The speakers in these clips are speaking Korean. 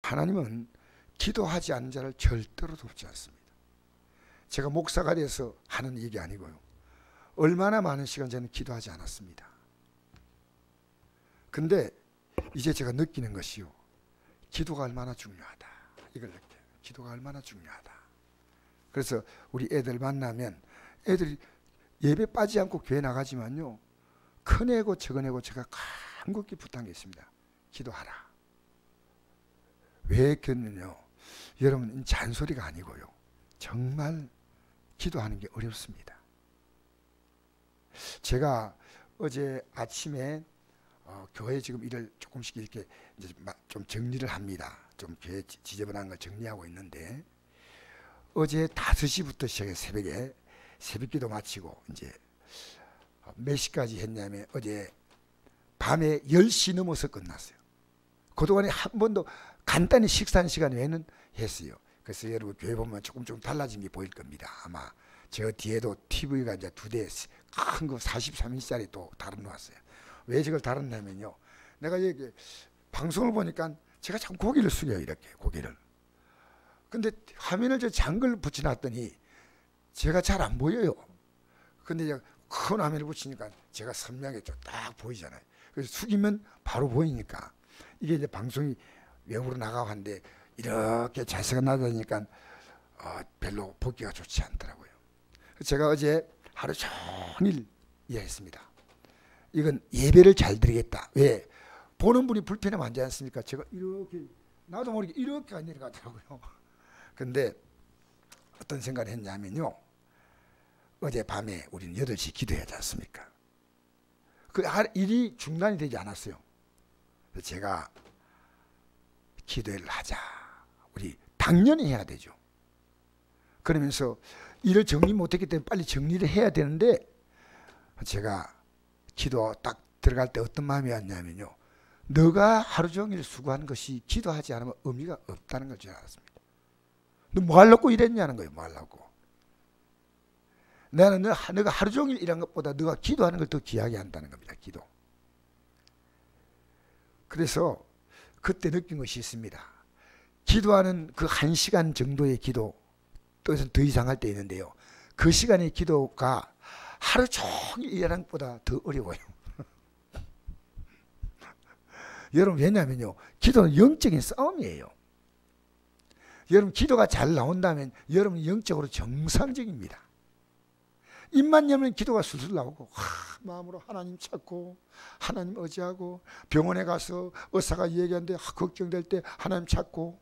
하나님은 기도하지 않는 자를 절대로 돕지 않습니다. 제가 목사가 돼서 하는 얘기 아니고요. 얼마나 많은 시간 저는 기도하지 않았습니다. 근데 이제 제가 느끼는 것이요, 기도가 얼마나 중요하다, 이걸 느껴요. 기도가 얼마나 중요하다. 그래서 우리 애들 만나면 애들이 예배 빠지지 않고 교회 나가지만요, 큰애고 적은애고 제가 간곡히 부탁한 게 있습니다. 기도하라. 왜 그러냐면요, 여러분 잔소리가 아니고요, 정말 기도하는 게 어렵습니다. 제가 어제 아침에 교회 지금 일을 조금씩 이렇게 이제 좀 정리를 합니다. 좀 교회 지저분한 걸 정리하고 있는데, 어제 5시부터 시작해 새벽에 새벽기도 마치고 이제 몇 시까지 했냐면 어제 밤에 10시 넘어서 끝났어요. 그동안에 한 번도 간단히 식사하는 시간 외에는 했어요. 그래서 여러분 교회 보면 조금 달라진 게 보일 겁니다. 아마 저 뒤에도 TV가 이제 2대 큰 거 43인치짜리 또 달아놓았어요. 왜 저걸 달았냐면요, 내가 여기 방송을 보니까 제가 참 고개를 숙여요. 이렇게 고개를. 근데 화면을 저 장글 붙여놨더니 제가 잘 안 보여요. 근데 이제 큰 화면을 붙이니까 제가 선명하게 딱 보이잖아요. 그래서 숙이면 바로 보이니까 이게 이제 방송이 외부로 나가고 하는데 이렇게 자세가 낮아지니까 별로 보기가 좋지 않더라고요. 제가 어제 하루 종일 일했습니다. 이건 예배를 잘 드리겠다. 왜? 보는 분이 불편하면 안 되지 않습니까? 제가 이렇게 나도 모르게 이렇게 안 내려가더라고요. 근데 어떤 생각을 했냐면요, 어제 밤에 우리는 8시 기도해야 하지 않습니까? 그 일이 중단이 되지 않았어요. 그래서 제가 기도를 하자. 우리 당연히 해야 되죠. 그러면서 일을 정리 못했기 때문에 빨리 정리를 해야 되는데, 제가 기도 딱 들어갈 때 어떤 마음이 왔냐면요, 너가 하루 종일 수고한 것이 기도하지 않으면 의미가 없다는 걸 줄 알았습니다. 너 뭐 하려고 일했냐는 거예요. 뭐 하려고. 나는 너가 하루 종일 일한 것보다 너가 기도하는 걸 더 귀하게 한다는 겁니다. 기도. 그래서 그때 느낀 것이 있습니다. 기도하는 그 1시간 정도의 기도, 또 더 이상 할 때 있는데요, 그 시간의 기도가 하루 종일 일하는 것보다 더 어려워요. 여러분, 왜냐면요, 기도는 영적인 싸움이에요. 여러분, 기도가 잘 나온다면 여러분 영적으로 정상적입니다. 입만 열면 기도가 술술 나오고, 마음으로 하나님 찾고 하나님 의지하고, 병원에 가서 의사가 얘기하는데 걱정될 때 하나님 찾고,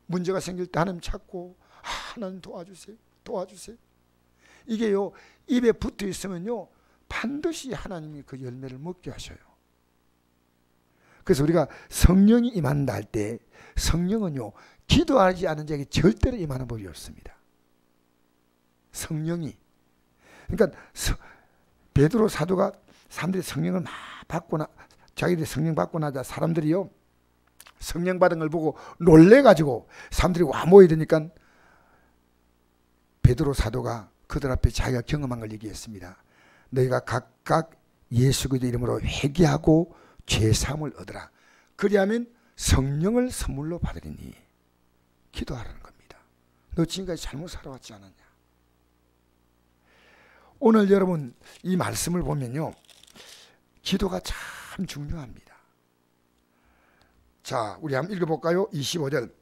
문제가 생길 때 하나님 찾고, 하나님 도와주세요, 도와주세요. 이게요, 입에 붙어 있으면요, 반드시 하나님이 그 열매를 먹게 하셔요. 그래서 우리가 성령이 임한다 할 때, 성령은요, 기도하지 않은 자에게 절대로 임하는 법이 없습니다. 성령이. 그러니까 베드로 사도가 사람들이 성령을 막 받고 자기들이 성령 받고 나자 사람들이요, 성령 받은 걸 보고 놀래가지고 사람들이 와 모이더니까 베드로 사도가 그들 앞에 자기가 경험한 걸 얘기했습니다. 너희가 각각 예수 그리스도 이름으로 회개하고 죄사함을 얻으라. 그리하면 성령을 선물로 받으리니. 기도하라는 겁니다. 너 지금까지 잘못 살아왔지 않았냐? 오늘 여러분 이 말씀을 보면요, 기도가 참 중요합니다. 자, 우리 한번 읽어볼까요? 25절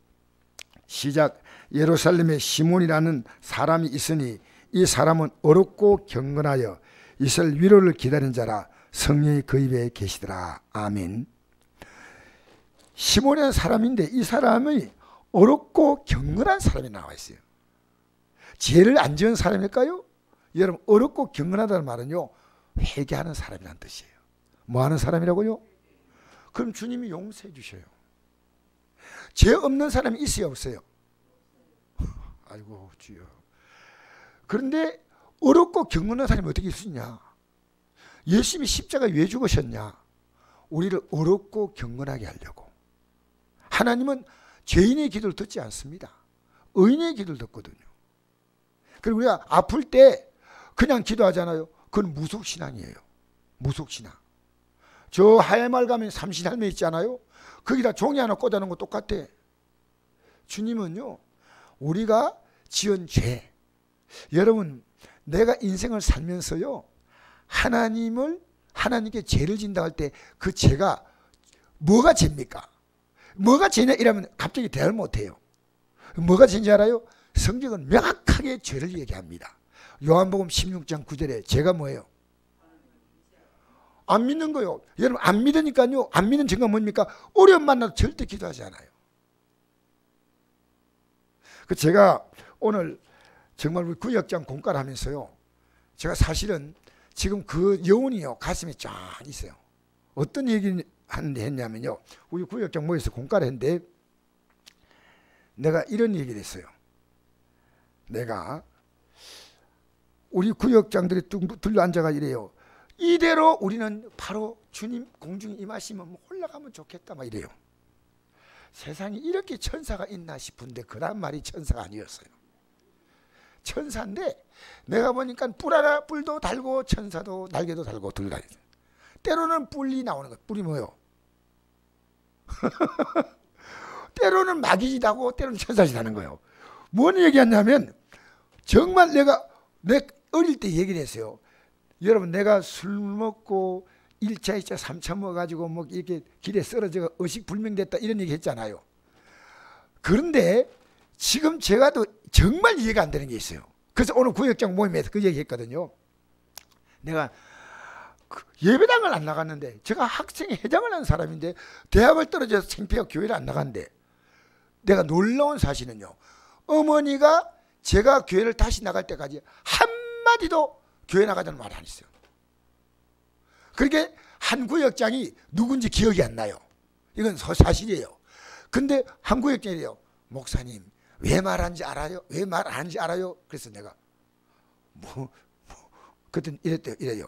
시작. 예루살렘에 시몬이라는 사람이 있으니 이 사람은 어렵고 경건하여 이스라엘 위로를 기다린 자라. 성령이 그 입에 계시더라. 아멘. 시몬이라는 사람인데 이 사람이 어렵고 경건한 사람이 나와 있어요. 죄를 안 지은 사람일까요? 여러분, 어렵고 경건하다는 말은요, 회개하는 사람이라는 뜻이에요. 뭐 하는 사람이라고요? 그럼 주님이 용서해 주셔요. 죄 없는 사람이 있어요, 없어요? 아이고 주여. 그런데 어렵고 경건한 사람이 어떻게 있으냐? 예수님이 십자가에 왜 죽으셨냐? 우리를 어렵고 경건하게 하려고. 하나님은 죄인의 기도를 듣지 않습니다. 의인의 기도를 듣거든요. 그리고 우리가 아플 때 그냥 기도하잖아요. 그건 무속신앙이에요. 무속신앙. 저 하회마을 가면 삼신할매 있잖아요. 거기다 종이 하나 꽂아놓은 거 똑같아. 주님은요, 우리가 지은 죄, 여러분 내가 인생을 살면서요, 하나님께 죄를 진다 할 때 그 죄가 뭐가 죄입니까? 뭐가 죄냐 이러면 갑자기 대화를 못해요. 뭐가 죄인지 알아요? 성경은 명확하게 죄를 얘기합니다. 요한복음 16장 9절에 죄가 뭐예요? 안 믿는 거요. 여러분 안 믿으니까요, 안 믿는 증거가 뭡니까? 어려움 만나도 절대 기도하지 않아요. 그 제가 오늘 정말 우리 구역장 공과를 하면서요, 제가 사실은 지금 그 여운이요 가슴에 쫙 있어요. 어떤 얘기를 했냐면요, 우리 구역장 모여서 공과를 했는데 내가 이런 얘기를 했어요. 내가 우리 구역장들이 둘러앉아가 이래요. 이대로 우리는 바로 주님 공중에 임하시면 올라가면 좋겠다 막 이래요. 세상에 이렇게 천사가 있나 싶은데 그런 말이 천사가 아니었어요. 천사인데 내가 보니까 뿔도 달고 천사도 날개도 달고 들다니죠. 때로는 뿔이 나오는 거예요. 뿔이 뭐예요? 때로는 마귀짓하고 때로는 천사짓하는 거예요. 뭔 얘기했냐면 정말 내가 어릴 때 얘기를 했어요. 여러분 내가 술 먹고 1차, 2차, 3차 먹어가지고 뭐 이렇게 길에 쓰러져 의식불명됐다 이런 얘기 했잖아요. 그런데 지금 제가 또 정말 이해가 안 되는 게 있어요. 그래서 오늘 구역장 모임에서 그 얘기 했거든요. 내가 예배당을 안 나갔는데, 제가 학생회 회장을 한 사람인데 대학을 떨어져서 창피하고 교회를 안 나갔는데, 내가 놀라운 사실은요, 어머니가 제가 교회를 다시 나갈 때까지 한마디도 교회 나가자는 말을 안 했어요. 그렇게 한 구역장이 누군지 기억이 안 나요. 이건 사실이에요. 근데 한 구역장이래요. 목사님 왜 말하는지 알아요? 왜 말 안 하는지 알아요? 그래서 내가 그때 이래요.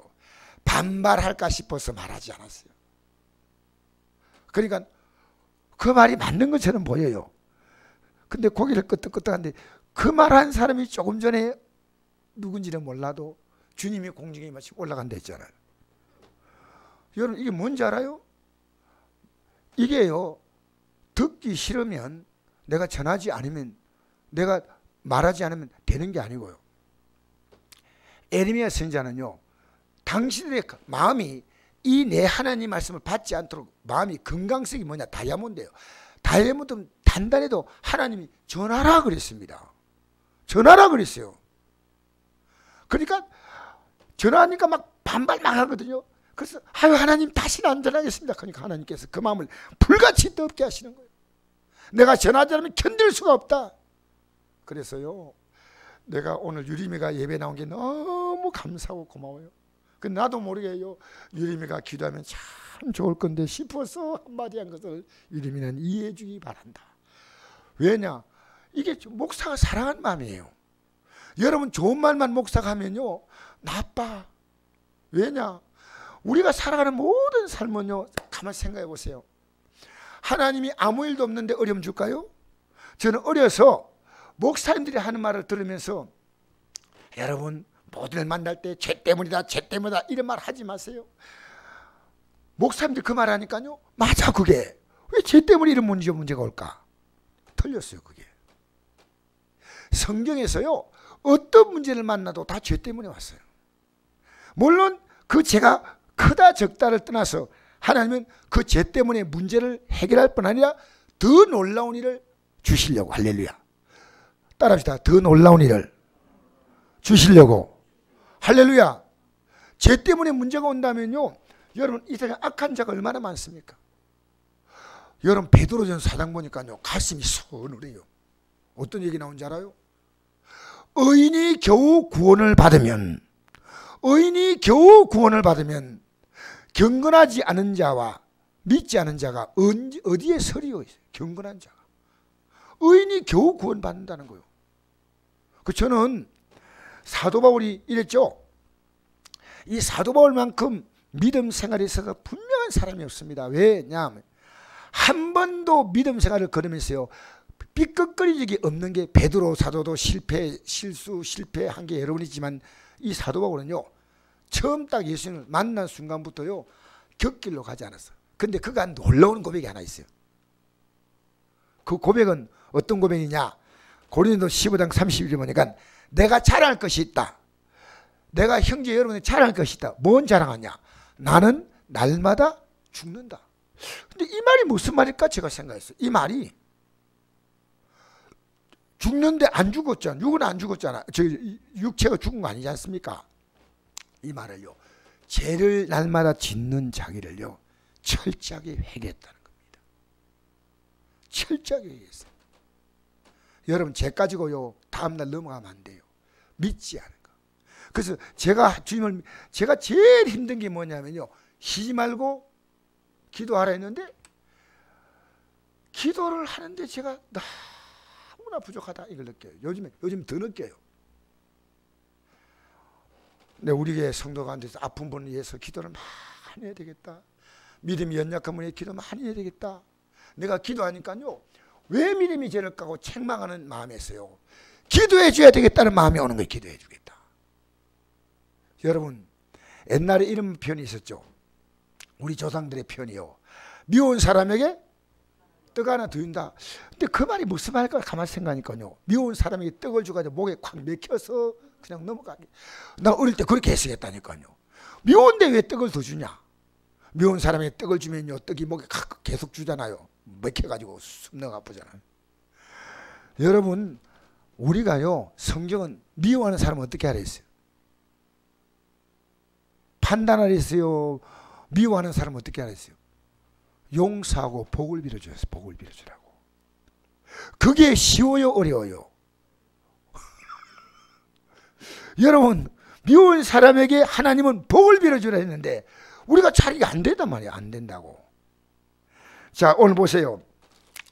반발할까 싶어서 말하지 않았어요. 그러니까 그 말이 맞는 것처럼 보여요. 근데 고개를 끄덕끄덕하는데 그 말한 사람이 조금 전에 누군지는 몰라도 주님이 공중에 마치 올라간다 했잖아요. 여러분 이게 뭔지 알아요? 이게요, 듣기 싫으면 내가 전하지 않으면, 내가 말하지 않으면 되는 게 아니고요. 에레미야 선지자는요, 당신들의 마음이 이 내 하나님 말씀을 받지 않도록 마음이 건강성이 뭐냐, 다이아몬드예요. 다이아몬드는 단단해도 하나님이 전하라 그랬습니다. 전하라 그랬어요. 그러니까 전하니까 막 반발 막 하거든요. 그래서 아유 하나님 다시는 안 전하겠습니다. 그러니까 하나님께서 그 마음을 불같이 뜨겁게 하시는 거예요. 내가 전하지 않으면 견딜 수가 없다. 그래서요, 내가 오늘 유림이가 예배 나온 게 너무 감사하고 고마워요. 근데 나도 모르게요, 유림이가 기도하면 참 좋을 건데 싶어서 한마디 한 것을 유림이는 이해해 주기 바란다. 왜냐? 이게 목사가 사랑하는 마음이에요. 여러분 좋은 말만 목사가 하면요 나빠. 왜냐? 우리가 살아가는 모든 삶은요, 가만히 생각해 보세요. 하나님이 아무 일도 없는데 어려움 줄까요? 저는 어려서 목사님들이 하는 말을 들으면서, 여러분 모두를 만날 때 죄 때문이다 죄 때문이다 이런 말 하지 마세요. 목사님들 그 말 하니까요, 맞아. 그게 왜 죄 때문에 이런 문제가 올까? 틀렸어요. 그게 성경에서요, 어떤 문제를 만나도 다 죄 때문에 왔어요. 물론 그 죄가 크다 적다를 떠나서 하나님은 그 죄 때문에 문제를 해결할 뿐 아니라 더 놀라운 일을 주시려고, 할렐루야. 따라합시다. 더 놀라운 일을 주시려고, 할렐루야. 죄 때문에 문제가 온다면요, 여러분 이 세상 악한 자가 얼마나 많습니까? 여러분 베드로전서 4장 보니까요 가슴이 서늘해요. 어떤 얘기 나온지 알아요? 의인이 겨우 구원을 받으면, 의인이 겨우 구원을 받으면 경건하지 않은 자와 믿지 않은 자가 어디에 서리요? 경건한 자가. 의인이 겨우 구원받는다는 거예요. 저는 사도 바울이 이랬죠. 이 사도 바울만큼 믿음 생활에 있어서 분명한 사람이 없습니다. 왜냐하면 한 번도 믿음 생활을 걸으면서요 삐걱거린 적이 없는 게, 베드로 사도도 실패한 게 여러 번 있지만 이 사도 바울은요 처음 딱 예수님을 만난 순간부터요 곁길로 가지 않았어. 근데 그가 놀라운 고백이 하나 있어요. 그 고백은 어떤 고백이냐? 고린도 15장 31절 보니까 내가 자랑할 것이 있다. 내가 형제 여러분이 자랑할 것이 있다. 뭔 자랑하냐? 나는 날마다 죽는다. 근데 이 말이 무슨 말일까 제가 생각했어요. 이 말이 죽는데 안 죽었잖아. 육은 안 죽었잖아. 육체가 죽은 거 아니지 않습니까? 이 말을요, 죄를 날마다 짓는 자기를요 철저하게 회개했다는 겁니다. 철저하게 회개했어요. 여러분, 죄 가지고요 다음날 넘어가면 안 돼요. 믿지 않은 거. 그래서 제가 제일 힘든 게 뭐냐면요, 쉬지 말고 기도하라 했는데 기도를 하는데 제가 너무나 부족하다 이걸 느껴요. 요즘 더 느껴요. 네, 우리 교회 성도가한테서 아픈 분을 위해서 기도를 많이 해야 되겠다. 믿음이 연약한 분에게 기도 많이 해야 되겠다. 내가 기도하니까요, 왜 믿음이 죄를 까고 책망하는 마음이 있어요. 기도해 줘야 되겠다는 마음이 오는 거예요. 기도해 주겠다. 여러분, 옛날에 이런 표현이 있었죠. 우리 조상들의 표현이요, 미운 사람에게 떡 하나 더 준다. 근데 그 말이 무슨 말일까 가만히 생각하니까요, 미운 사람에게 떡을 줘가지고 목에 콱 맥혀서 그냥 넘어가게. 나 어릴 때 그렇게 했었다니까요. 미운데 왜 떡을 더 주냐? 미운 사람에게 떡을 주면요, 떡이 목에 계속 주잖아요. 맥혀가지고 숨는 아프잖아요. 여러분, 우리가요, 성경은 미워하는 사람은 어떻게 하라 했어요? 판단하라 했어요? 미워하는 사람은 어떻게 하라 했어요? 용서하고 복을 빌어줘요. 복을 빌어주라고. 그게 쉬워요, 어려워요? 여러분, 미운 사람에게 하나님은 복을 빌어주라 했는데 우리가 잘 이게 안 된단 말이에요. 안 된다고. 자, 오늘 보세요.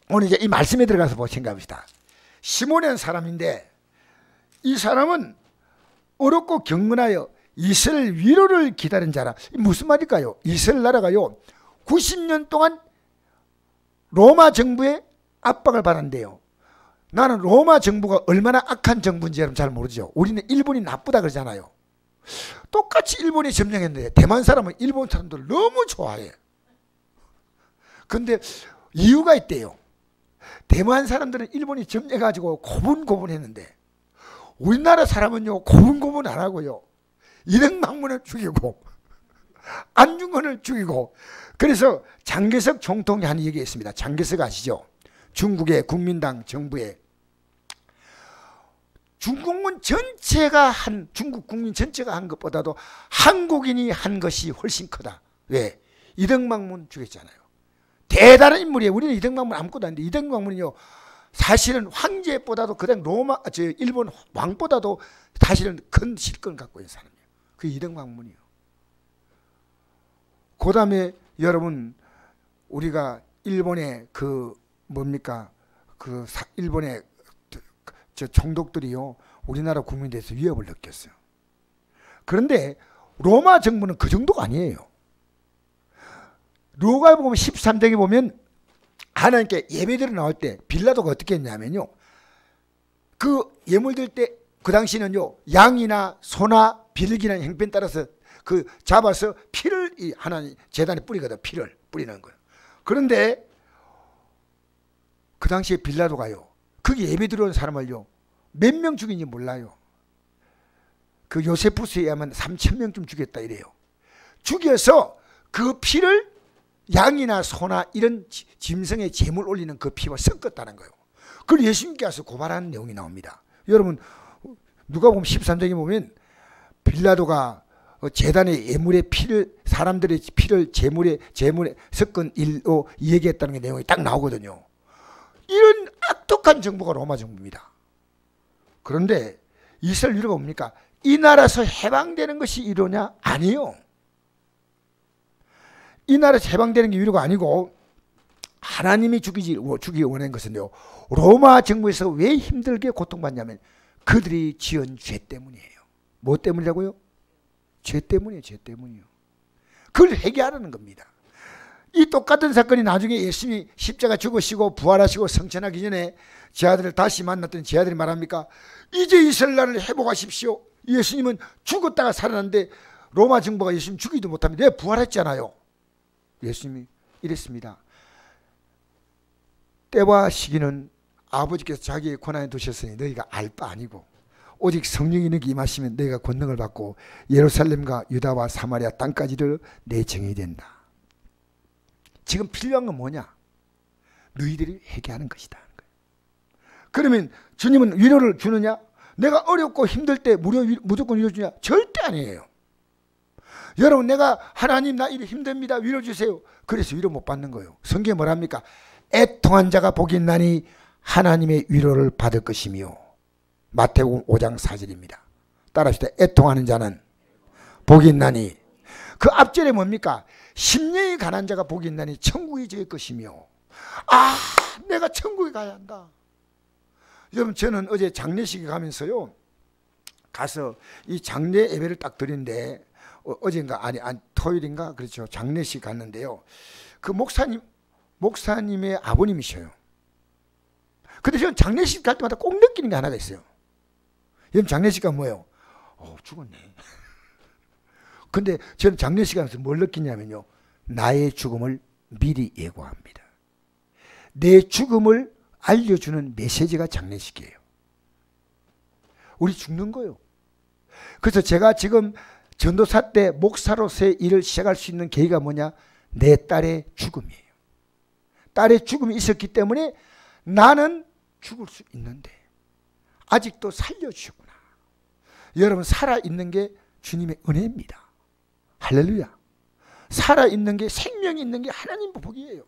오늘 이제 이 말씀에 들어가서 생각합시다. 시몬이라는 사람인데 이 사람은 어렵고 경건하여 이스라엘 위로를 기다린 자라. 무슨 말일까요? 이스라엘 나라가요 90년 동안 로마 정부의 압박을 받았는데요, 나는 로마 정부가 얼마나 악한 정부인지 여러분 잘 모르죠. 우리는 일본이 나쁘다 그러잖아요. 똑같이 일본이 점령했는데 대만 사람은 일본 사람들을 너무 좋아해. 근데 이유가 있대요. 대만 사람들은 일본이 점령해가지고 고분고분했는데 우리나라 사람은요 고분고분 안 하고요, 이등망문을 죽이고 안중근을 죽이고. 그래서 장개석 총통이 한 얘기가 있습니다. 장개석 아시죠? 중국의 국민당 정부에 중국 국민 전체가 한 것보다도 한국인이 한 것이 훨씬 크다. 왜? 이등망문 죽였잖아요. 대단한 인물이에요. 우리는 이등망문 아무것도 아닌데 이등망문은요 사실은 황제보다도 그다음 일본 왕보다도 사실은 큰 실권을 갖고 있는 사람이에요. 그 이등망문이요. 그 다음에 여러분, 우리가 일본의 일본의 총독들이요 우리나라 국민에 대해서 위협을 느꼈어요. 그런데 로마 정부는 그 정도가 아니에요. 로마에 보면 13장에 보면 하나님께 예배드려 나올 때 빌라도가 어떻게 했냐면요, 그 예물 드릴 때 그 당시는요 양이나 소나 비둘기나 형편 따라서 그 잡아서 피를 이 하나님 제단에 뿌리거든. 피를 뿌리는 거예요. 그런데 그 당시에 빌라도가요 거기 예배 들어온 사람을요 몇 명 죽인지 몰라요. 그 요세푸스에 의하면 3,000명쯤 죽였다 이래요. 죽여서 그 피를 양이나 소나 이런 짐승의 제물 올리는 그 피와 섞었다는 거예요. 그걸 예수님께서 고발하는 내용이 나옵니다. 여러분, 누가 보면 13장에 보면 빌라도가 제단의 예물의 피를, 사람들의 피를 제물에 섞은 일로 얘기했다는 게 내용이 딱 나오거든요. 이런 악독한 정부가 로마 정부입니다. 그런데 이스라엘 위로가 뭡니까? 이 나라에서 해방되는 것이 위로냐? 아니요. 이 나라에서 해방되는 게 위로가 아니고 하나님이 죽이기 원하는 것은요, 로마 정부에서 왜 힘들게 고통받냐면 그들이 지은 죄 때문이에요. 뭐 때문이라고요? 죄 때문이에요. 죄 때문이요. 그걸 회개하라는 겁니다. 이 똑같은 사건이 나중에 예수님이 십자가 죽으시고 부활하시고 성천하기 전에 제 아들을 다시 만났더니 제 아들이 말합니까? 이제 이스라엘 나라를 회복하십시오. 예수님은 죽었다가 살아났는데 로마 정부가 예수님 죽이도 못하면 왜 부활했잖아요. 예수님이 이랬습니다. 때와 시기는 아버지께서 자기의 권한에 두셨으니 너희가 알 바 아니고 오직 성령이 너희에게 임하시면 너희가 권능을 받고 예루살렘과 유다와 사마리아 땅까지를 내 정이 된다. 지금 필요한 건 뭐냐? 너희들이 회개하는 것이다. 그러면 주님은 위로를 주느냐? 내가 어렵고 힘들 때 무조건 위로 주냐? 절대 아니에요. 여러분, 내가 하나님 나 이래 힘듭니다, 위로 주세요. 그래서 위로 못 받는 거예요. 성경에 뭐랍니까? 애통한 자가 복이 있나니 하나님의 위로를 받을 것이며. 마태복음 5장 4절입니다. 따라합시다. 애통하는 자는 복이 있나니. 그 앞절에 뭡니까? 심령이 가난한 자가 복이 있나니 천국이 저의 것이며. 아, 내가 천국에 가야 한다. 여러분, 저는 어제 장례식에 가면서요, 가서 이 장례 예배를 딱 드린데, 어젠가 아니 토요일인가 그렇죠, 장례식 갔는데요, 그 목사님의 아버님이셔요. 근데 저는 장례식 갈 때마다 꼭 느끼는 게 하나가 있어요. 여러분, 장례식 가면 뭐예요? 죽었네. 근데 저는 장례식 가면서 뭘 느끼냐면요, 나의 죽음을 미리 예고합니다. 내 죽음을 알려주는 메시지가 장례식이에요. 우리 죽는 거예요. 그래서 제가 지금 전도사 때 목사로서의 일을 시작할 수 있는 계기가 뭐냐? 내 딸의 죽음이에요. 딸의 죽음이 있었기 때문에 나는 죽을 수 있는데 아직도 살려주셨구나. 여러분, 살아있는 게 주님의 은혜입니다. 할렐루야. 살아있는 게, 생명이 있는 게 하나님 복이에요.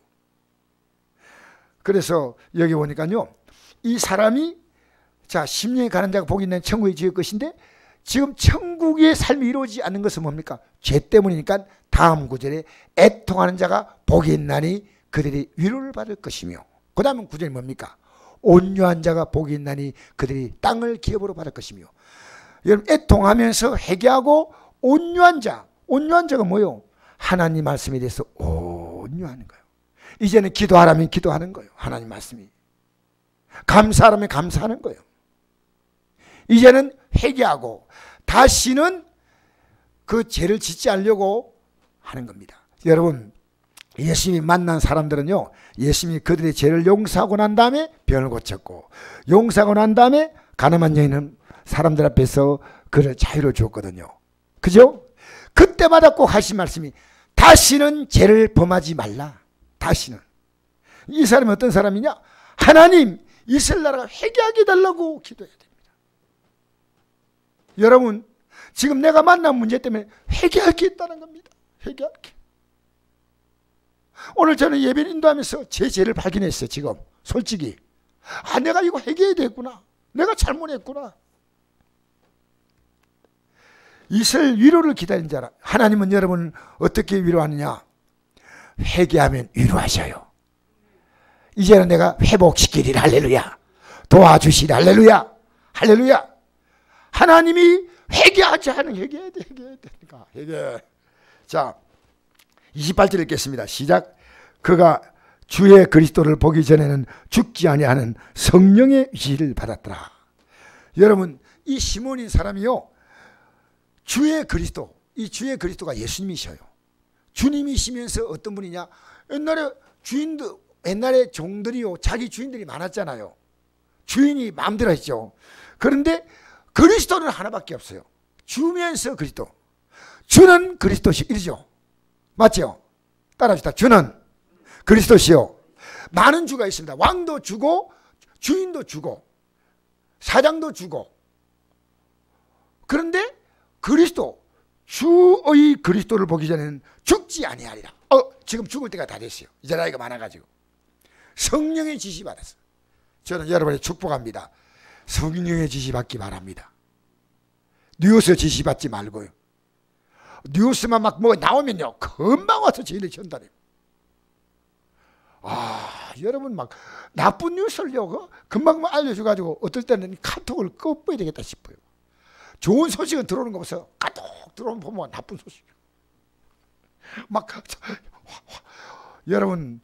그래서 여기 보니까요, 이 사람이, 자, 심령에 가는 자가 복이 있는 천국에 지을 것인데, 지금 천국의 삶이 이루어지지 않는 것은 뭡니까? 죄 때문이니까 다음 구절에 애통하는 자가 복이 있나니 그들이 위로를 받을 것이며, 그 다음 구절이 뭡니까? 온유한 자가 복이 있나니 그들이 땅을 기업으로 받을 것이며. 여러분, 애통하면서 회개하고 온유한 자가 뭐예요? 하나님 말씀에 대해서 온유하는 거예요. 이제는 기도하라면 기도하는 거예요. 하나님 말씀이. 감사하라면 감사하는 거예요. 이제는 회개하고 다시는 그 죄를 짓지 않으려고 하는 겁니다. 여러분, 예수님이 만난 사람들은요, 예수님이 그들의 죄를 용서하고 난 다음에 병을 고쳤고, 용서하고 난 다음에 가늠한 여인은 사람들 앞에서 그를 자유로 주었거든요. 그죠? 그때마다 꼭 하신 말씀이 다시는 죄를 범하지 말라. 다시는. 이 사람이 어떤 사람이냐? 하나님, 이스라엘 나라가 회개하게 해달라고 기도해야 됩니다. 여러분, 지금 내가 만난 문제 때문에 회개할 게 있다는 겁니다. 회개할 게. 오늘 저는 예배를 인도하면서 제 죄를 발견했어요. 지금 솔직히 내가 이거 회개해야 되겠구나, 내가 잘못했구나. 이스라엘 위로를 기다린 자라. 하나님은 여러분 어떻게 위로하느냐? 회개하면 위로하셔요. 이제는 내가 회복시키리라. 할렐루야. 도와주시리라. 할렐루야. 할렐루야. 하나님이 회개하지 않으면 회개해야 돼. 회개해야 되니까. 회개. 자, 28절 읽겠습니다. 시작. 그가 주의 그리스도를 보기 전에는 죽지 아니하는 성령의 위를 받았더라. 여러분, 이 시몬인 사람이요, 주의 그리스도, 이 주의 그리스도가 예수님이셔요. 주님이시면서 어떤 분이냐? 옛날에 종들이요, 자기 주인들이 많았잖아요. 주인이 마음대로 했죠. 그런데 그리스도는 하나밖에 없어요. 주면서 그리스도. 주는 그리스도시죠. 맞죠? 따라합시다. 주는 그리스도시요. 많은 주가 있습니다. 왕도 주고, 주인도 주고, 사장도 주고. 그런데 그리스도, 주의 그리스도를 보기 전에는 죽지 아니하리라. 지금 죽을 때가 다 됐어요. 이제 나이가 많아가지고. 성령의 지시 받았어요. 저는 여러분의 축복합니다. 성령의 지시 받기 바랍니다. 뉴스 지시 받지 말고요. 뉴스만 막 뭐 나오면요, 금방 와서 저희를 전달해요. 여러분 막 나쁜 뉴스를요, 금방 알려줘가지고 어떨 때는 카톡을 꺼버려야 되겠다 싶어요. 좋은 소식은 들어오는 거 없어요. 까톡 들어오면 보면 나쁜 소식. 막 여러분,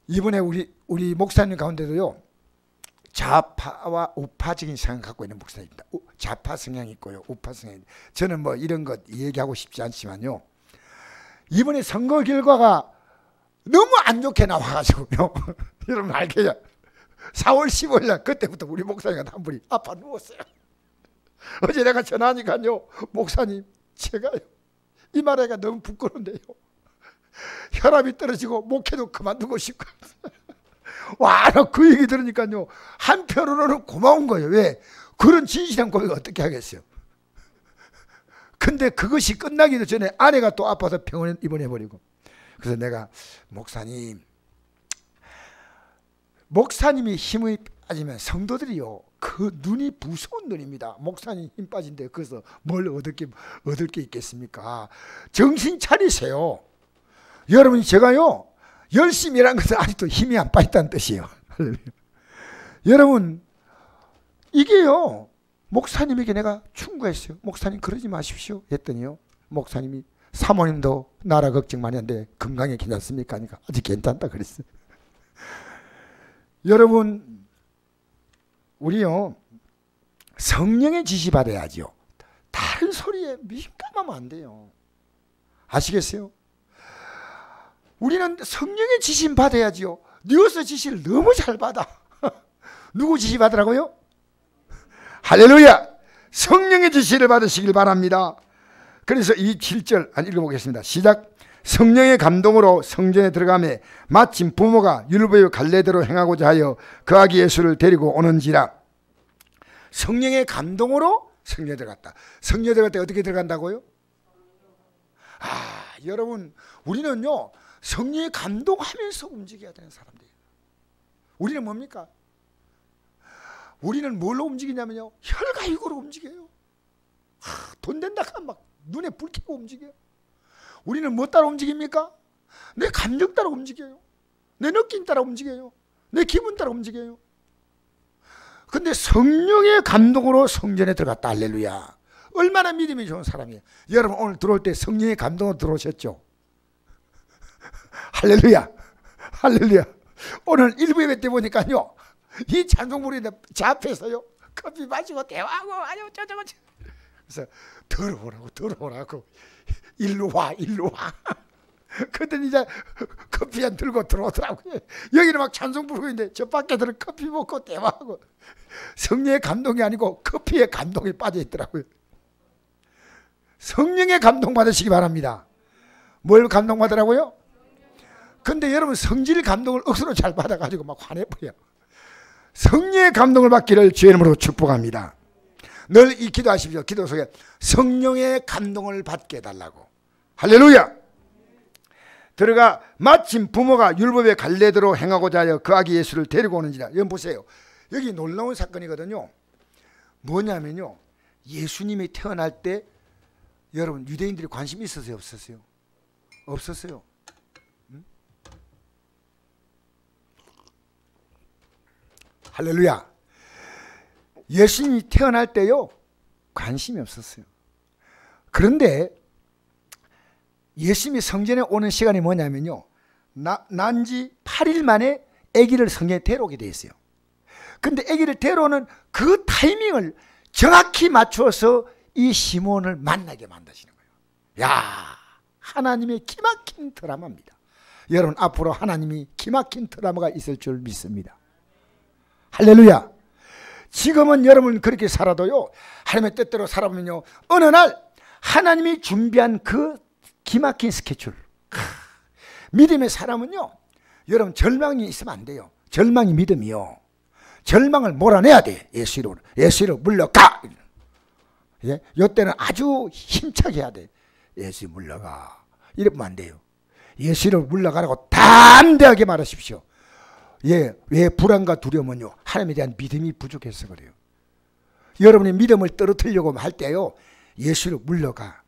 이번에 우리 목사님 가운데도요, 좌파와 우파적인 성향을 갖고 있는 목사입니다. 좌파 성향이 있고요, 우파 성향이. 저는 뭐 이런 것 얘기하고 싶지 않지만요, 이번에 선거 결과가 너무 안 좋게 나와가지고요. 여러분 알게요. 4월 15일 날 그때부터 우리 목사님 한 분이 아파 누웠어요. 어제 내가 전화하니까요. 목사님 제가요 이 말하기가 너무 부끄러운데요. 혈압이 떨어지고 목회도 그만두고 싶고. 와, 그 얘기 들으니까요. 한편으로는 고마운 거예요. 왜? 그런 진실한 고백을 어떻게 하겠어요. 근데 그것이 끝나기도 전에 아내가 또 아파서 병원에 입원해버리고. 그래서 내가 목사님이 힘이 빠지면 성도들이요 그 눈이 무서운 눈입니다. 목사님 힘 빠진데 그래서 뭘 얻을 게 있겠습니까? 정신 차리세요. 여러분 제가요 열심히 일한 것은 아직도 힘이 안 빠졌다는 뜻이에요. 여러분 이게요 목사님에게 내가 충고했어요. 목사님 그러지 마십시오 했더니요 목사님이 사모님도 나라 걱정 많이 하는데 건강에 괜찮습니까? 하니까 아직 괜찮다 그랬어요. 여러분 우리요 성령의 지시 받아야죠. 다른 소리에 민감하면 안 돼요. 아시겠어요? 우리는 성령의 지시 받아야지요. 뉴스 지시를 너무 잘 받아. 누구 지시 받으라고요? 할렐루야. 성령의 지시를 받으시길 바랍니다. 그래서 이 7절 읽어보겠습니다. 시작. 성령의 감동으로 성전에 들어가매 마침 부모가 율법의 갈래대로 행하고자 하여 그 아기 예수를 데리고 오는지라. 성령의 감동으로 성전에 들어갔다. 성전에 들어갈 때 어떻게 들어간다고요? 여러분 우리는요 성령의 감동하면서 움직여야 되는 사람들이에요. 우리는 뭡니까? 우리는 뭘로 움직이냐면요 혈과육으로 움직여요. 돈 된다 하면 막 눈에 불 켜고 움직여요. 우리는 뭐 따라 움직입니까? 내 감정 따라 움직여요. 내 느낌 따라 움직여요. 내 기분 따라 움직여요. 근데 성령의 감동으로 성전에 들어갔다. 할렐루야. 얼마나 믿음이 좋은 사람이에요. 여러분 오늘 들어올 때 성령의 감동으로 들어오셨죠? 할렐루야. 할렐루야. 오늘 일부 예배 때 보니까요 이 찬송부리인데 제 앞에서요 커피 마시고 대화하고 아주 저저거 그래서 들어오라고 일로 와 그랬더니 이제 커피 한 들고 들어오더라고요. 여기는 막 찬송 부르고 있는데 저 밖에서는 커피 먹고 대화하고 성령의 감동이 아니고 커피의 감동에 빠져 있더라고요. 성령의 감동 받으시기 바랍니다. 뭘 감동받으라고요? 근데 여러분 성질 감동을 억수로 잘 받아가지고 막 화내버려. 성령의 감동을 받기를 주의 이름으로 축복합니다. 늘 이 기도하십시오. 기도 속에 성령의 감동을 받게 해달라고. 할렐루야. 들어가 마침 부모가 율법의 갈래대로 행하고자 하여 그 아기 예수를 데리고 오는지라. 여러분 보세요. 여기 놀라운 사건이거든요. 뭐냐면요 예수님이 태어날 때 여러분 유대인들이 관심이 있었어요 없었어요? 없었어요. 할렐루야. 예수님이 태어날 때요 관심이 없었어요. 그런데 예수님이 성전에 오는 시간이 뭐냐면요 난 지 8일 만에 아기를 성전에 데려오게 돼 있어요. 근데 아기를 데려오는 그 타이밍을 정확히 맞추어서 이 시몬을 만나게 만드시는 거예요. 야, 하나님의 기막힌 드라마입니다. 여러분 앞으로 하나님이 기막힌 드라마가 있을 줄 믿습니다. 할렐루야. 지금은 여러분 그렇게 살아도요 하나님의 뜻대로 살아보면요 어느 날 하나님이 준비한 그 기막힌 스케줄. 믿음의 사람은요 여러분 절망이 있으면 안 돼요. 절망이 믿음이요. 절망을 몰아내야 돼. 예수 이름으로 물러가. 예? 이때는 아주 힘차게 해야 돼. 예수 물러가. 이러면 안 돼요. 예수 이름으로 물러가라고 담대하게 말하십시오. 예, 왜 불안과 두려움은요 하나님에 대한 믿음이 부족해서 그래요. 여러분의 믿음을 떨어뜨리려고 할 때요 예수로 물러가.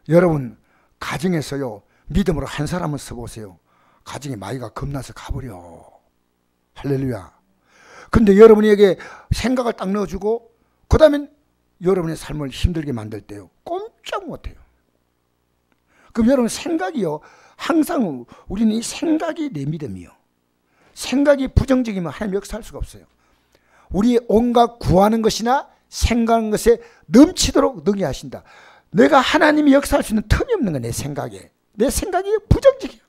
여러분 가정에서요 믿음으로 한 사람을 써보세요. 가정에 마귀가 겁나서 가버려. 할렐루야. 근데 여러분에게 생각을 딱 넣어주고 그 다음에 여러분의 삶을 힘들게 만들 때요 꼼짝 못해요. 그럼 여러분 생각이요 항상 우리는 이 생각이 내 믿음이요. 생각이 부정적이면 하나님 역사할 수가 없어요. 우리 온갖 구하는 것이나 생각하는 것에 넘치도록 능히 하신다. 내가 하나님이 역사할 수 있는 틈이 없는 거야. 내 생각에. 내 생각이 부정적이야.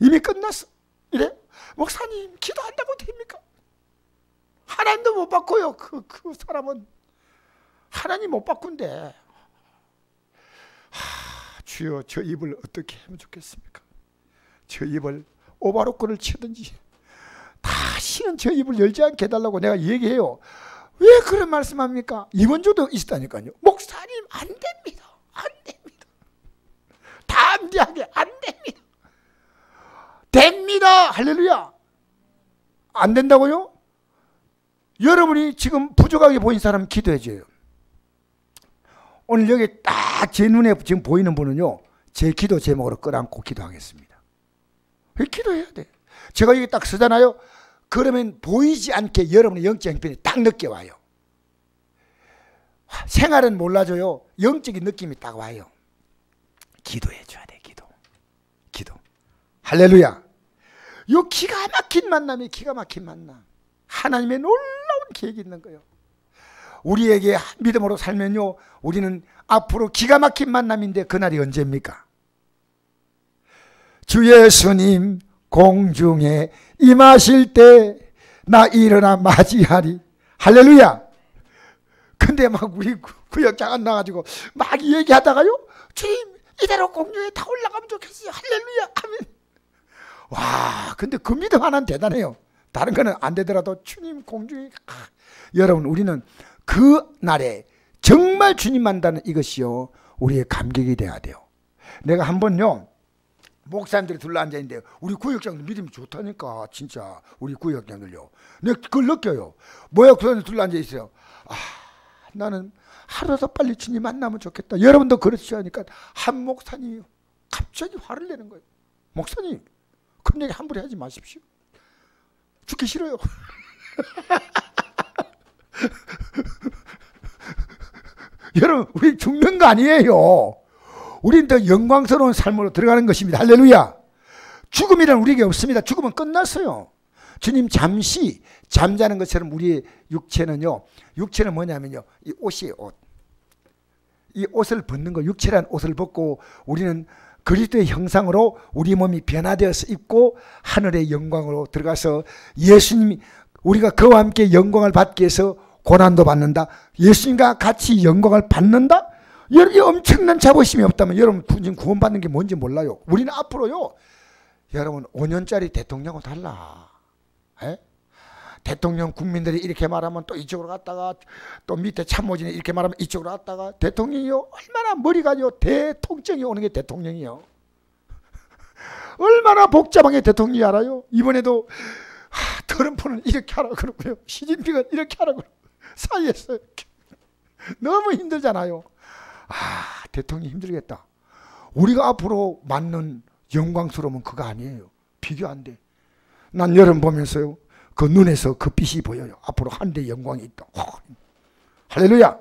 이미 끝났어. 이래 목사님 기도한다고 됩니까? 하나님도 못 바꿔요. 그 사람은 하나님 못 바꾼대. 주여, 저 입을 어떻게 하면 좋겠습니까? 저 입을 오바로크를 치든지 다시는 저 입을 열지 않게 해달라고 내가 얘기해요. 왜 그런 말씀합니까? 이번주도 있었다니까요. 목사님 안 됩니다. 안 됩니다. 담대하게 안 됩니다. 됩니다. 할렐루야. 안 된다고요? 여러분이 지금 부족하게 보인 사람 기도해 줘요. 오늘 여기 딱 제 눈에 지금 보이는 분은요, 제 기도 제목으로 끌어안고 기도하겠습니다. 왜 기도해야 돼? 제가 여기 딱 서잖아요. 그러면 보이지 않게 여러분의 영적 형편이 딱 느껴와요. 생활은 몰라줘요. 영적인 느낌이 딱 와요. 기도해 줘야 돼. 기도. 할렐루야. 요 기가 막힌 만남이 기가 막힌 만남. 하나님의 놀라운 계획이 있는 거예요. 우리에게 믿음으로 살면요, 우리는 앞으로 기가 막힌 만남인데 그날이 언제입니까? 주 예수님 공중에 임하실 때 나 일어나 맞이하리. 할렐루야. 근데 막 우리 구역장 안 나가지고 막 얘기하다가요, 주님 이대로 공중에 다 올라가면 좋겠어요. 할렐루야. 아멘. 와, 근데 그 믿음 하나는 대단해요. 다른 거는 안 되더라도 주님 공중에 여러분, 우리는 그 날에 정말 주님 만나는 이것이요, 우리의 감격이 돼야 돼요. 내가 한 번요, 목사님들이 둘러앉아 있는데 우리 구역장들 믿음이 좋다니까. 진짜 우리 구역장들요, 내가 그걸 느껴요. 뭐야, 그 사람들 둘러앉아 있어요. 나는 하루라도 빨리 주님 만나면 좋겠다. 여러분도 그렇지 않으니까 한 목사님이 갑자기 화를 내는 거예요. 목사님, 그런 얘기 함부로 하지 마십시오. 죽기 싫어요. 여러분, 우리 죽는 거 아니에요. 우리는 더 영광스러운 삶으로 들어가는 것입니다. 할렐루야. 죽음이란 우리에게 없습니다. 죽음은 끝났어요. 주님 잠시 잠자는 것처럼 우리의 육체는요, 육체는 뭐냐면요, 이 옷이에요. 옷. 이 옷을 벗는 거, 육체란 옷을 벗고 우리는 그리스도의 형상으로 우리 몸이 변화되어서 입고 하늘의 영광으로 들어가서 예수님이, 우리가 그와 함께 영광을 받기 위해서 고난도 받는다. 예수님과 같이 영광을 받는다. 이 엄청난 자부심이 없다면 여러분 지금 구원받는 게 뭔지 몰라요. 우리는 앞으로요, 여러분 5년짜리 대통령하고 달라. 에? 대통령 국민들이 이렇게 말하면 또 이쪽으로 갔다가, 또 밑에 참모진이 이렇게 말하면 이쪽으로 갔다가, 대통령이요 얼마나 머리가요, 대통령이 오는 게 대통령이요. 얼마나 복잡한 게 대통령이 알아요. 이번에도 트럼프는 이렇게 하라고 그러고요, 시진핑은 이렇게 하라고 그러고, 사이에서 너무 힘들잖아요. 대통령이 힘들겠다. 우리가 앞으로 맞는 영광스러움은 그거 아니에요. 비교 안 돼. 난 여러분 보면서요, 그 눈에서 그 빛이 보여요. 앞으로 한대의 영광이 있다. 할렐루야.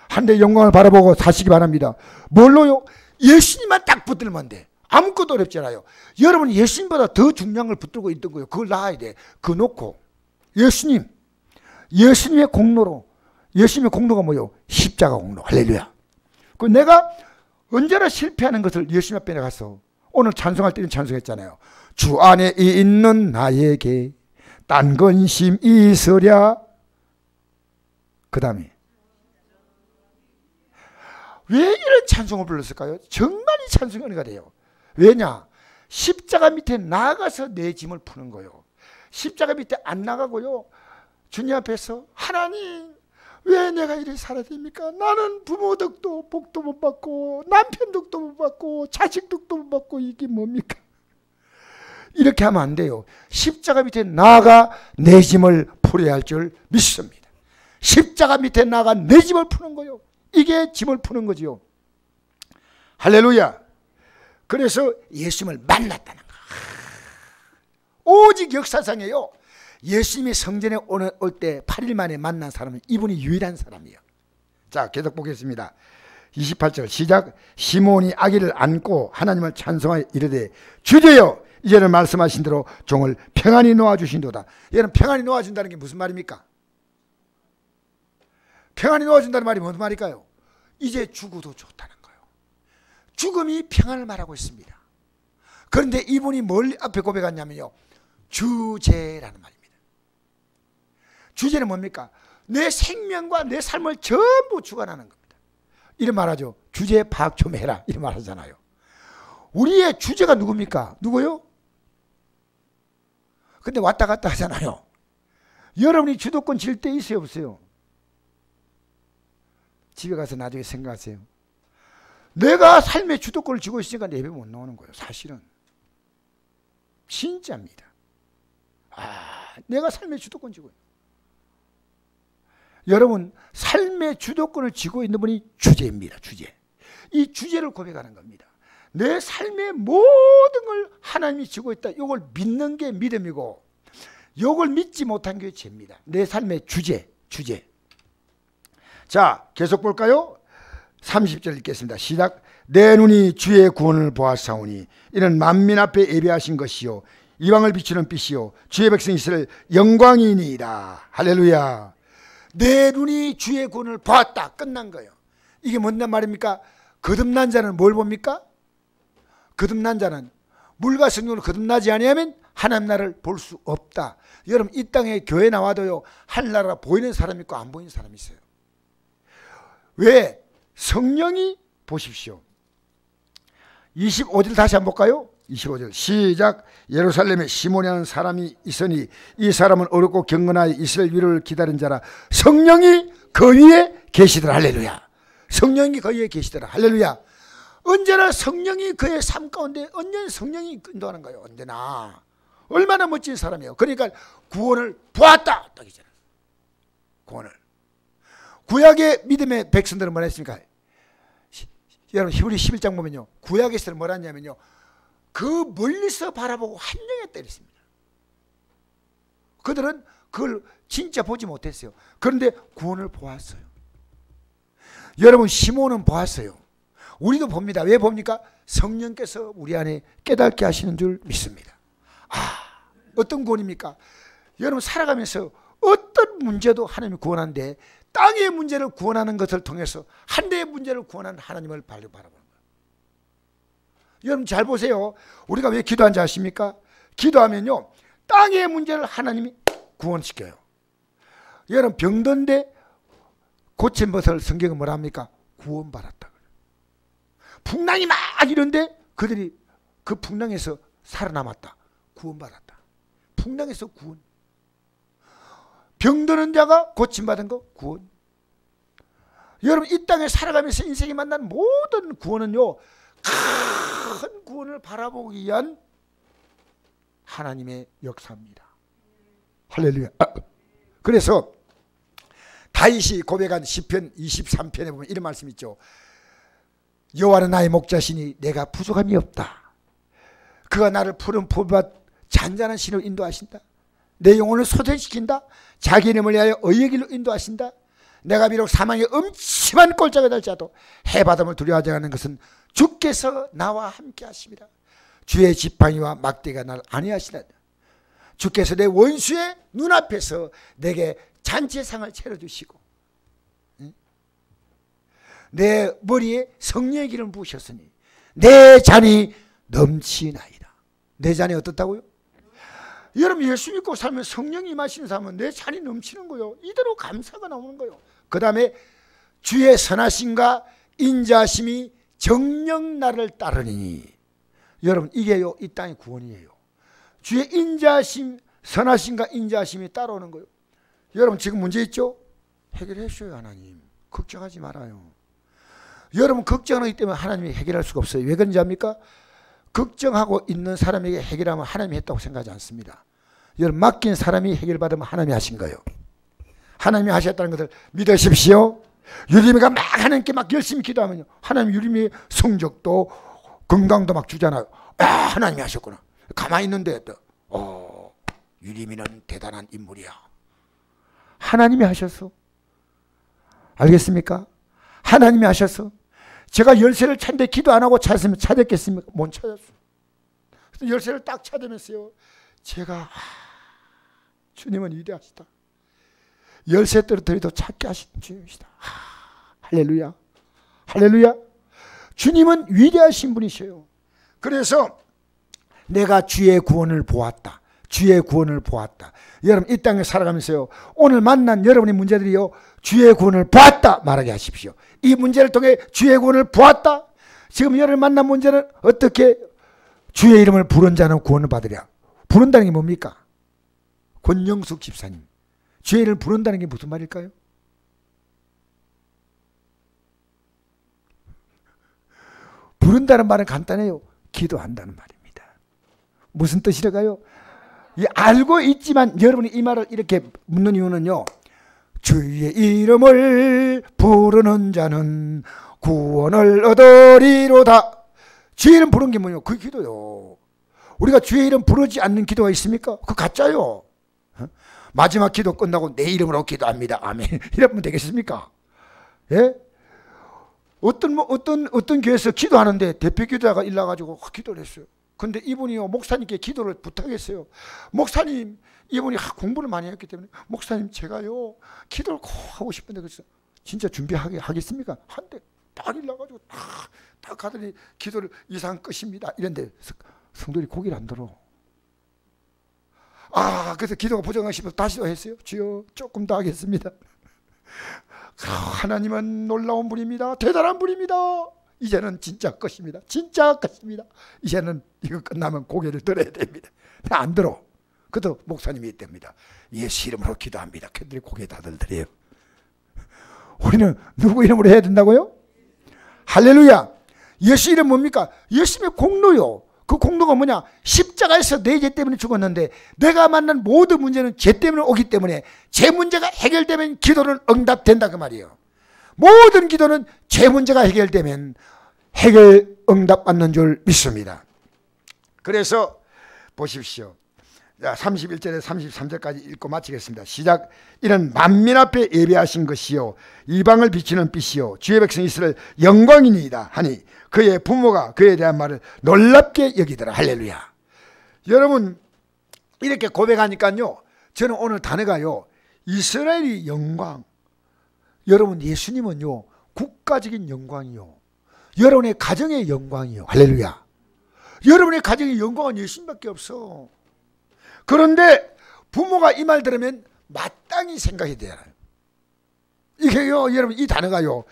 한대의 영광을 바라보고 사시기 바랍니다. 뭘로요? 예수님만 딱 붙들면 돼. 아무것도 어렵지 않아요. 여러분 예수님보다 더 중요한 걸 붙들고 있던 거예요. 그걸 놔야 돼. 그거 놓고 예수님의 공로로, 예수님의 공로가 뭐예요? 십자가 공로. 할렐루야. 그 내가 언제나 실패하는 것을 예수님 앞에 가서, 오늘 찬송할 때는 찬송했잖아요. 주 안에 있는 나에게 딴 근심 있으랴. 그 다음에 왜 이런 찬송을 불렀을까요? 정말 이 찬송이 은혜가 돼요. 왜냐? 십자가 밑에 나가서 내 짐을 푸는 거예요. 십자가 밑에 안 나가고요, 주님 앞에서 하나님 왜 내가 이렇게 살아야 됩니까? 나는 부모 덕도 복도 못 받고 남편 덕도 못 받고 자식 덕도 못 받고 이게 뭡니까? 이렇게 하면 안 돼요. 십자가 밑에 나아가 내 짐을 풀어야 할 줄 믿습니다. 십자가 밑에 나아가 내 짐을 푸는 거요. 이게 짐을 푸는 거지요. 할렐루야. 그래서 예수님을 만났다는 거. 오직 역사상에요, 예수님이 성전에 올 때 8일 만에 만난 사람은 이분이 유일한 사람이에요. 자, 계속 보겠습니다. 28절 시작. 시몬이 아기를 안고 하나님을 찬송하여 이르되 주제여 이제는 말씀하신 대로 종을 평안히 놓아주신도다. 얘는 평안히 놓아준다는 게 무슨 말입니까? 평안히 놓아준다는 말이 무슨 말일까요? 이제 죽어도 좋다는 거예요. 죽음이 평안을 말하고 있습니다. 그런데 이분이 뭘 앞에 고백하냐면요, 주제라는 말입니다. 주제는 뭡니까? 내 생명과 내 삶을 전부 주관하는 겁니다. 이런 말하죠. 주제 파악 좀 해라, 이런 말 하잖아요. 우리의 주제가 누굽니까? 누구요? 근데 왔다 갔다 하잖아요. 여러분이 주도권 질 때 있어요, 없어요? 집에 가서 나중에 생각하세요. 내가 삶의 주도권을 쥐고 있으니까 예배 못 나오는 거예요. 사실은 진짜입니다. 내가 삶의 주도권 쥐고 있는. 여러분, 삶의 주도권을 쥐고 있는 분이 주제입니다. 주제. 이 주제를 고백하는 겁니다. 내 삶의 모든 걸 하나님이 쥐고 있다. 이걸 믿는 게 믿음이고, 이걸 믿지 못한 게 죄입니다. 내 삶의 주제. 자, 계속 볼까요? 30절 읽겠습니다. 시작. 내 눈이 주의 구원을 보았사오니 이는 만민 앞에 예비하신 것이요 이방을 비추는 빛이요 주의 백성 이스라엘 영광이니이다. 할렐루야. 내 눈이 주의 구원을 보았다. 끝난 거예요. 이게 뭔 말입니까? 거듭난 자는 뭘 봅니까? 거듭난 자는 물과 성령으로 거듭나지 아니하면 하나님 나라를 볼 수 없다. 여러분, 이 땅에 교회 나와도요, 하늘나라가 보이는 사람이 있고 안 보이는 사람이 있어요. 왜? 성령이, 보십시오. 25절 다시 한번 볼까요? 25절 시작. 예루살렘에 시몬이라는 사람이 있으니 이 사람은 어렵고 경건하여 이스라엘 위로를 기다린 자라. 성령이 그 위에 계시더라. 할렐루야. 성령이 그 위에 계시더라. 할렐루야. 언제나 성령이 그의 삶 가운데, 언제나 성령이 인도하는 거예요. 언제나. 얼마나 멋진 사람이에요. 그러니까 구원을 보았다. 딱이잖아요. 구원을. 구약의 믿음의 백성들은 뭐라 했습니까? 여러분, 히브리 11장 보면요, 구약에서는 뭐라 했냐면요, 그 멀리서 바라보고 한영에 때렸습니다. 그들은 그걸 진짜 보지 못했어요. 그런데 구원을 보았어요. 여러분, 시몬은 보았어요. 우리도 봅니다. 왜 봅니까? 성령께서 우리 안에 깨닫게 하시는 줄 믿습니다. 어떤 구원입니까? 여러분, 살아가면서 어떤 문제도 하나님이 구원하는데, 땅의 문제를 구원하는 것을 통해서 한대의 문제를 구원하는 하나님을 바라보는 거예요. 여러분, 잘 보세요. 우리가 왜 기도하는지 아십니까? 기도하면요, 땅의 문제를 하나님이 구원시켜요. 여러분, 병든데 고친 것을 성경은 뭐라 합니까? 구원받았다. 풍랑이 막 이런데 그들이 그 풍랑에서 살아남았다. 구원받았다. 풍랑에서 구원. 병드는 자가 고침받은 거 구원. 여러분, 이 땅에 살아가면서 인생이 만난 모든 구원은요, 큰 구원을 바라보기 위한 하나님의 역사입니다. 할렐루야. 그래서 다윗이 고백한 시편 23편에 보면 이런 말씀 있죠. 여호와는 나의 목자시니 내가 부족함이 없다. 그가 나를 푸른 포도밭 잔잔한 신으로 인도하신다. 내 영혼을 소생시킨다. 자기 이름을 위하여 의의 길로 인도하신다. 내가 비록 사망의 음침한 꼴짝에 달지라도 해바람을 두려워하지 않는 것은 주께서 나와 함께 하십니다. 주의 지팡이와 막대가 나를 안위하시다. 주께서 내 원수의 눈앞에서 내게 잔치상을 차려주시고 내 머리에 성령의 기름을 부으셨으니 내 잔이 넘치나이다. 내 잔이 어떻다고요? 여러분, 예수 믿고 살면 성령이 임하시는 사람은 내 잔이 넘치는 거예요. 이대로 감사가 나오는 거예요. 그 다음에 주의 선하심과 인자하심이 정녕 나를 따르니. 여러분, 이게요, 이 땅의 구원이에요. 주의 인자하심, 선하심과 인자하심이 따라오는 거예요. 여러분, 지금 문제 있죠? 해결해 주셔요. 하나님, 걱정하지 말아요. 여러분, 걱정하기 때문에 하나님이 해결할 수가 없어요. 왜 그런지 압니까? 걱정하고 있는 사람에게 해결하면 하나님이 했다고 생각하지 않습니다. 여러분, 맡긴 사람이 해결받으면 하나님이 하신 거예요. 하나님이 하셨다는 것을 믿으십시오. 유림이가 막 하나님께 막 열심히 기도하면요, 하나님 유림이의 성적도 건강도 막 주잖아요. 하나님이 하셨구나. 가만히 있는데 유림이는 대단한 인물이야. 하나님이 하셨어. 알겠습니까? 하나님이 하셨어. 제가 열쇠를 찾는데 기도 안 하고 찾았으면 찾았겠습니까? 못 찾았어. 열쇠를 딱 찾으면서요, 제가 주님은 위대하시다. 열쇠 떨어뜨려도 찾게 하신 주님이시다. 할렐루야. 할렐루야. 주님은 위대하신 분이셔요. 그래서 내가 주의 구원을 보았다. 주의 구원을 보았다. 여러분 이 땅에 살아가면서요, 오늘 만난 여러분의 문제들이요, 주의 구원을 보았다 말하게 하십시오. 이 문제를 통해 주의 구원을 보았다. 지금 여러분 만난 문제는 어떻게 주의 이름을 부른 자는 구원을 받으랴. 부른다는 게 뭡니까? 권영숙 집사님, 주의 이름을 부른다는 게 무슨 말일까요? 부른다는 말은 간단해요. 기도한다는 말입니다. 무슨 뜻이랄까요? 알고 있지만 여러분이 이 말을 이렇게 묻는 이유는요, 주의 이름을 부르는 자는 구원을 얻으리로다. 주의 이름 부르는 게 뭐예요? 그 기도요. 우리가 주의 이름 부르지 않는 기도가 있습니까? 그거 가짜요. 마지막 기도 끝나고 내 이름으로 기도합니다. 아멘. 이러면 되겠습니까? 예? 어떤 교회에서 기도하는데 대표 기도자가 일나가지고 기도를 했어요. 근데 이분이요, 목사님께 기도를 부탁했어요. 목사님, 이분이 공부를 많이 했기 때문에, 목사님 제가요 기도를 꼭 하고 싶은데, 그래서 진짜 준비하겠습니까? 한데 딱 일나가지고 딱 가더니 기도를 이상 끝입니다. 이런데 성도들이 고개를 안 들어. 그래서 기도가 부정하시면 다시 또 했어요. 주여 조금 더 하겠습니다. 하나님은 놀라운 분입니다. 대단한 분입니다. 이제는 진짜 것입니다. 진짜 것입니다. 이제는 이거 끝나면 고개를 들어야 됩니다. 안 들어. 그래도 목사님이 있답니다. 예수 이름으로 기도합니다. 그들이 고개 다들 들어요. 우리는 누구 이름으로 해야 된다고요? 할렐루야. 예수 이름 뭡니까? 예수님의 공로요. 그 공로가 뭐냐? 십자가에서 내 죄 때문에 죽었는데 내가 만난 모든 문제는 죄 때문에 오기 때문에 죄 문제가 해결되면 기도는 응답된다 그 말이에요. 모든 기도는 죄 문제가 해결되면 해결 응답받는 줄 믿습니다. 그래서 보십시오. 31절에 33절까지 읽고 마치겠습니다. 시작. 이는 만민 앞에 예배하신 것이요 이방을 비추는 빛이요 주의 백성 이스라엘 영광이니이다 하니 그의 부모가 그에 대한 말을 놀랍게 여기더라. 할렐루야. 여러분 이렇게 고백하니까요, 저는 오늘 단어가요, 이스라엘이 영광. 여러분 예수님은요 국가적인 영광이요, 여러분의 가정의 영광이요. 할렐루야. 여러분의 가정의 영광은 예수님밖에 없어. 그런데 부모가 이 말 들으면 마땅히 생각이 돼요. 이게요, 여러분 이 단어가요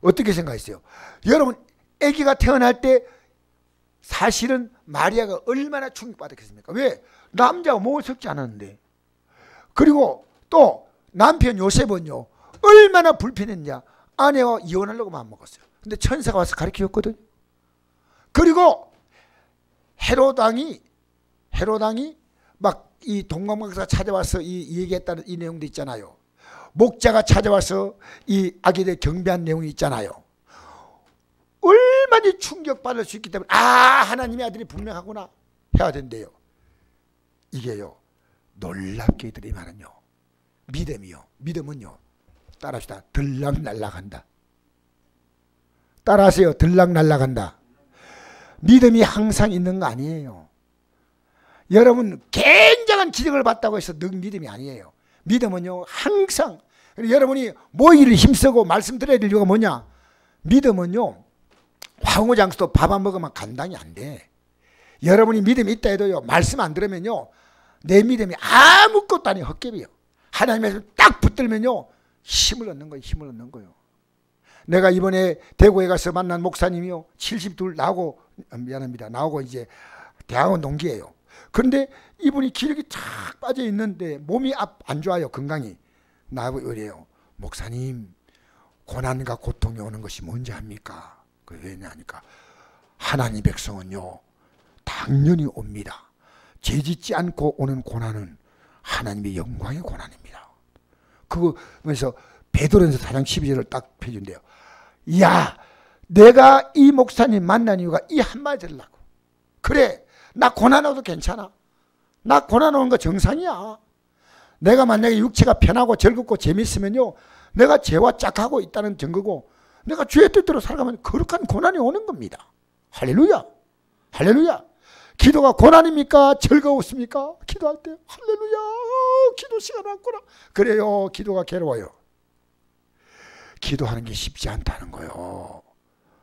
어떻게 생각했어요? 여러분 아기가 태어날 때 사실은 마리아가 얼마나 충격받았겠습니까? 왜? 남자가 몸을 섞지 않았는데. 그리고 또 남편 요셉은요 얼마나 불편했냐. 아내와 이혼하려고 마음먹었어요. 근데 천사가 와서 가르쳐줬거든요. 그리고 헤로당이 막 이 동방박사가 찾아와서 이 얘기했다는 이 내용도 있잖아요. 목자가 찾아와서 이 아기들 경배한 내용이 있잖아요. 얼마나 충격받을 수 있기 때문에 하나님의 아들이 분명하구나 해야 된대요. 이게요 놀랍게 이들이 말은요 믿음은요 따라합시다. 들락날락한다. 따라하세요. 들락날락한다. 믿음이 항상 있는 거 아니에요. 여러분 굉장한 기적을 봤다고 해서 능 믿음이 아니에요. 믿음은요 항상, 여러분이 모이를 힘쓰고 말씀 드려야 될 이유가 뭐냐? 믿음은요 황후장수도 밥 안 먹으면 감당이 안 돼. 여러분이 믿음이 있다 해도요 말씀 안 들으면요 내 믿음이 아무것도 아니에요. 헛개비요. 하나님의 딱 붙들면요 힘을 얻는 거예요. 힘을 얻는 거예요. 내가 이번에 대구에 가서 만난 목사님이요 72 나오고, 미안합니다, 나오고 이제 대학원 동기예요. 그런데 이분이 기력이 쫙 빠져 있는데 몸이 안 좋아요. 건강이. 나하고 이래요. 목사님 고난과 고통이 오는 것이 뭔지 압니까? 왜냐하니까 하나님 백성은요 당연히 옵니다. 죄짓지 않고 오는 고난은 하나님의 영광의 고난입니다. 그거면서 베드로전서 4장 12절을 딱 펴준대요. 야, 내가 이 목사님 만난 이유가 이 한마디 들으려고. 그래, 나 고난와도 괜찮아. 나 고난 오는 거 정상이야. 내가 만약에 육체가 편하고 즐겁고 재밌으면요 내가 죄와 짝하고 있다는 증거고, 내가 주의 뜻대로 살아가면 거룩한 고난이 오는 겁니다. 할렐루야. 할렐루야. 기도가 고난입니까? 즐거웠습니까? 기도할 때 할렐루야 기도 시간 왔구나. 그래요, 기도가 괴로워요. 기도하는 게 쉽지 않다는 거요.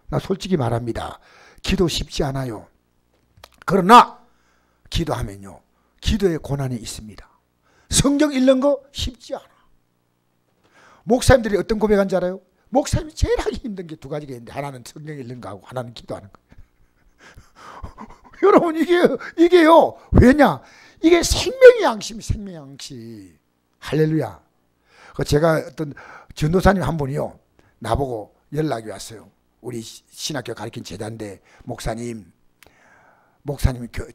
나 솔직히 말합니다. 기도 쉽지 않아요. 그러나 기도하면요, 기도에 고난이 있습니다. 성경 읽는 거 쉽지 않아. 목사님들이 어떤 고백한 줄 알아요? 목사님이 제일 하기 힘든 게 두 가지가 있는데, 하나는 성경 읽는 거하고 하나는 기도하는 거. 여러분, 이게요, 왜냐? 이게 생명의 양심, 생명의 양심. 할렐루야. 제가 어떤 전도사님 한 분이요, 나보고 연락이 왔어요. 우리 신학교 가르친 제자인데, 목사님이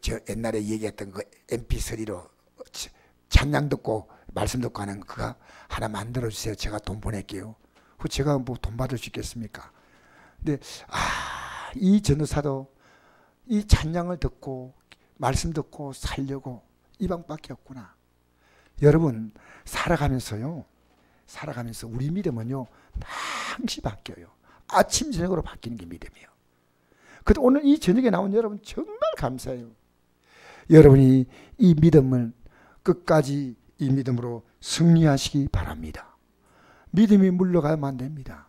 저 옛날에 얘기했던 그 MP3로 찬양 듣고 말씀 듣고 하는 그거 하나 만들어 주세요. 제가 돈 보낼게요. 제가 뭐 돈 받을 수 있겠습니까? 근데 이 전도사도 이 찬양을 듣고 말씀 듣고 살려고 이 방밖에 없구나. 여러분, 살아가면서 우리 믿음은요, 항시 바뀌어요. 아침 저녁으로 바뀌는 게 믿음이에요. 그래서 오늘 이 저녁에 나온 여러분 정말 감사해요. 여러분이 이 믿음을 끝까지 이 믿음으로 승리하시기 바랍니다. 믿음이 물러가면 안 됩니다.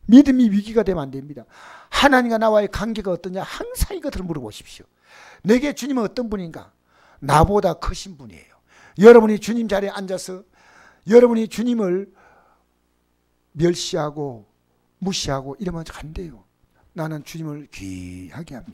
믿음이 위기가 되면 안 됩니다. 하나님과 나와의 관계가 어떠냐, 항상 이것을 물어보십시오. 내게 주님은 어떤 분인가? 나보다 크신 분이에요. 여러분이 주님 자리에 앉아서 여러분이 주님을 멸시하고 무시하고 이러면 안 돼요. 나는 주님을 귀하게 합니다.